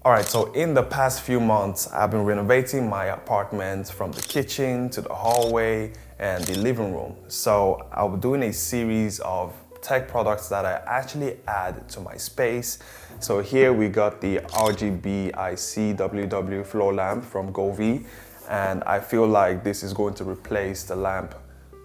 Alright, so in the past few months, I've been renovating my apartment from the kitchen to the hallway and the living room. So I'll be doing a series of tech products that I actually add to my space. So here we got the RGBICWW Flow Lamp from Govee, and I feel like this is going to replace the lamp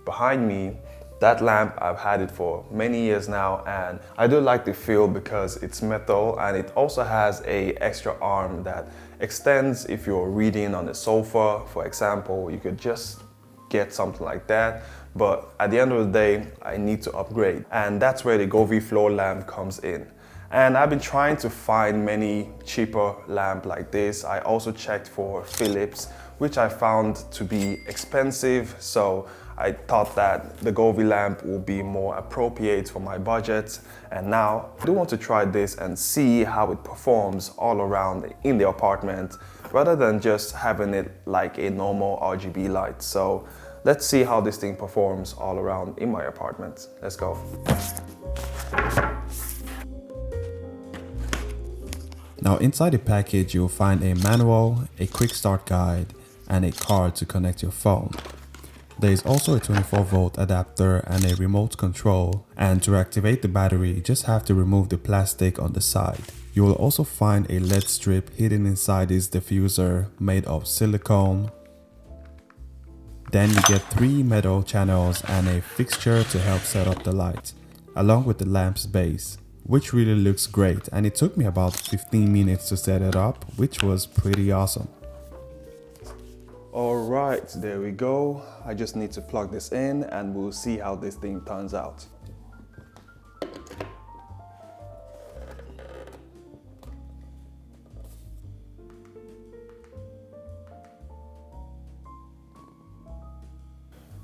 behind me. That lamp, I've had it for many years now, and I do like the feel because it's metal and it also has an extra arm that extends if you're reading on the sofa, for example. You could just get something like that, but at the end of the day, I need to upgrade, and that's where the GoveeFlowLamp comes in. And I've been trying to find many cheaper lamp like this. I also checked for Philips, which I found to be expensive, so I thought that the Govee lamp will be more appropriate for my budget. And now I do want to try this and see how it performs all around in the apartment, rather than just having it like a normal RGB light. So let's see how this thing performs all around in my apartment. Let's go. Now inside the package, you'll find a manual, a quick start guide, and a card to connect your phone. There is also a 24-volt adapter and a remote control, and to activate the battery, you just have to remove the plastic on the side. You will also find a LED strip hidden inside this diffuser made of silicone. Then you get 3 metal channels and a fixture to help set up the light, along with the lamp's base, which really looks great, and it took me about 15 minutes to set it up, which was pretty awesome. Alright, there we go. I just need to plug this in and we'll see how this thing turns out.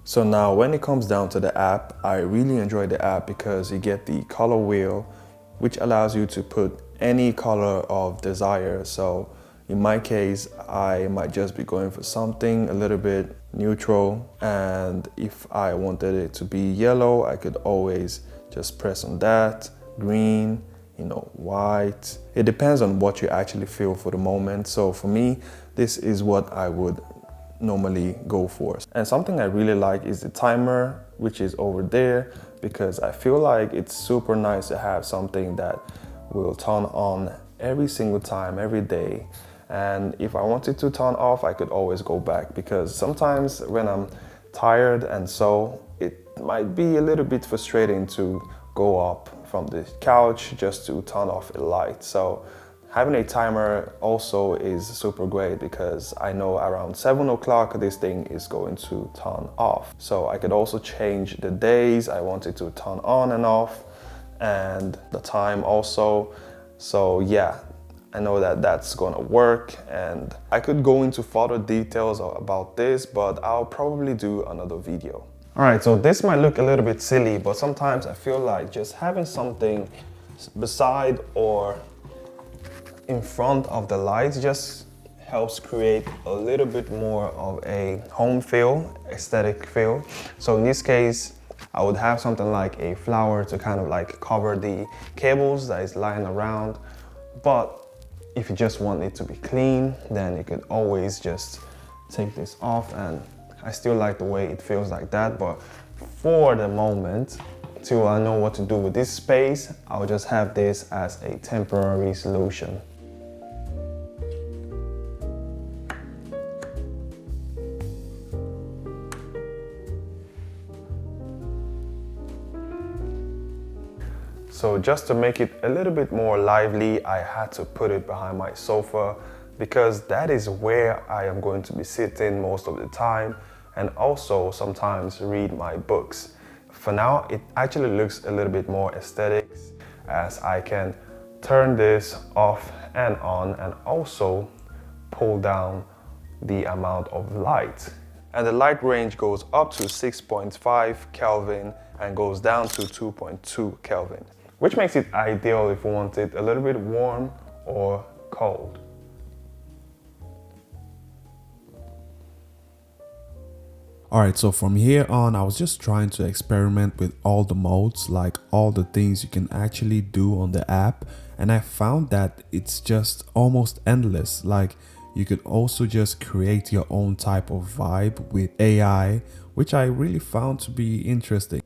So now when it comes down to the app, I really enjoy the app because you get the color wheel, which allows you to put any color of desire. So in my case, I might just be going for something a little bit neutral, and if I wanted it to be yellow, I could always just press on that, green, white. It depends on what you actually feel for the moment. So for me, this is what I would normally go for. And something I really like is the timer, which is over there, because I feel like it's super nice to have something that will turn on every single time, every day. And if I wanted to turn off, I could always go back, because sometimes when I'm tired and so it might be a little bit frustrating to go up from the couch just to turn off a light. So having a timer also is super great, because I know around 7 o'clock this thing is going to turn off. So I could also change the days I want it to turn on and off, and the time also. So yeah, I know that that's gonna work, and I could go into further details about this, but I'll probably do another video. All right, so this might look a little bit silly, but sometimes I feel like just having something beside or in front of the lights just helps create a little bit more of a home feel, aesthetic feel. So in this case, I would have something like a flower to kind of like cover the cables that is lying around. But if you just want it to be clean, then you could always just take this off, and I still like the way it feels like that. But for the moment, till I know what to do with this space, I'll just have this as a temporary solution. So just to make it a little bit more lively, I had to put it behind my sofa, because that is where I am going to be sitting most of the time, and also sometimes read my books. For now, it actually looks a little bit more aesthetic, as I can turn this off and on, and also pull down the amount of light. And the light range goes up to 6.5 Kelvin and goes down to 2.2 Kelvin, which makes it ideal if you want it a little bit warm or cold. Alright, so from here on, I was just trying to experiment with all the modes, like all the things you can actually do on the app, and I found that it's just almost endless. Like, you could also just create your own type of vibe with AI, which I really found to be interesting.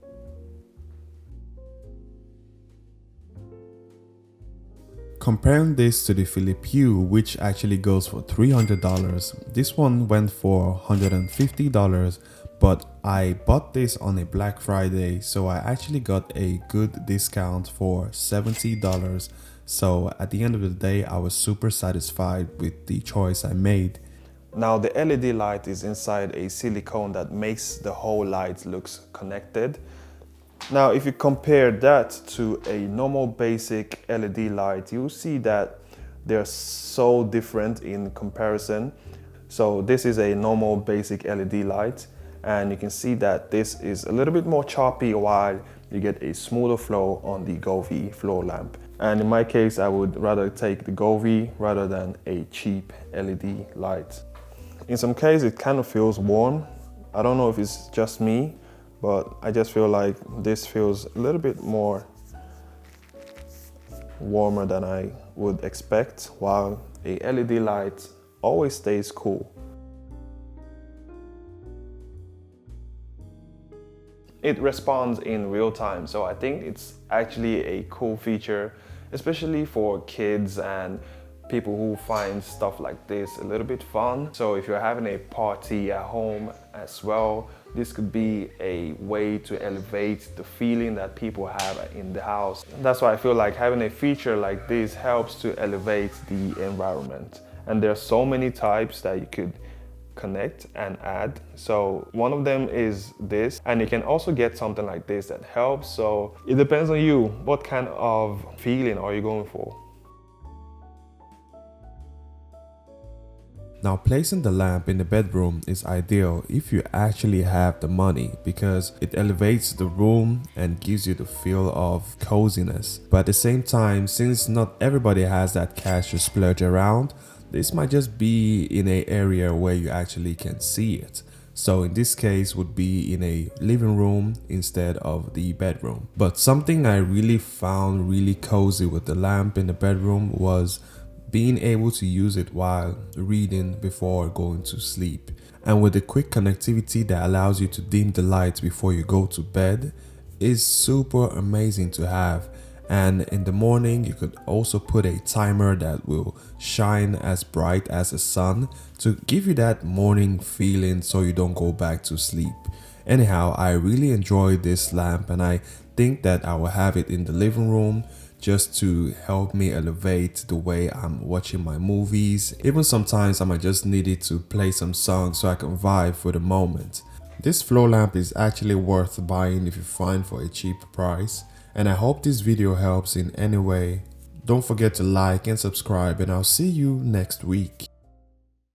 Comparing this to the Philips Hue, which actually goes for $300, this one went for $150, but I bought this on a Black Friday, so I actually got a good discount for $70. So at the end of the day, I was super satisfied with the choice I made. Now the LED light is inside a silicone that makes the whole light looks connected. Now if you compare that to a normal basic LED light, you'll see that they're so different in comparison. So this is a normal basic LED light, and you can see that this is a little bit more choppy, while you get a smoother flow on the Govee Flow Lamp. And in my case, I would rather take the Govee rather than a cheap LED light. In some cases, it kind of feels warm. I don't know if it's just me, but I just feel like this feels a little bit more warmer than I would expect, while a LED light always stays cool. It responds in real time, so I think it's actually a cool feature, especially for kids and people who find stuff like this a little bit fun. So if you're having a party at home as well, this could be a way to elevate the feeling that people have in the house. That's why I feel like having a feature like this helps to elevate the environment. And there are so many types that you could connect and add. So one of them is this, and you can also get something like this that helps. So it depends on you. What kind of feeling are you going for? Now, placing the lamp in the bedroom is ideal if you actually have the money, because it elevates the room and gives you the feel of coziness. But at the same time, since not everybody has that cash to splurge around, this might just be in an area where you actually can see it. So in this case would be in a living room instead of the bedroom. But something I really found really cozy with the lamp in the bedroom was being able to use it while reading before going to sleep. And with the quick connectivity that allows you to dim the lights before you go to bed is super amazing to have. And in the morning, you could also put a timer that will shine as bright as the sun to give you that morning feeling so you don't go back to sleep. Anyhow, I really enjoyed this lamp, and I think that I will have it in the living room just to help me elevate the way I'm watching my movies. Even sometimes I might just need it to play some songs so I can vibe for the moment. This flow lamp is actually worth buying if you find for a cheap price. And I hope this video helps in any way. Don't forget to like and subscribe, and I'll see you next week.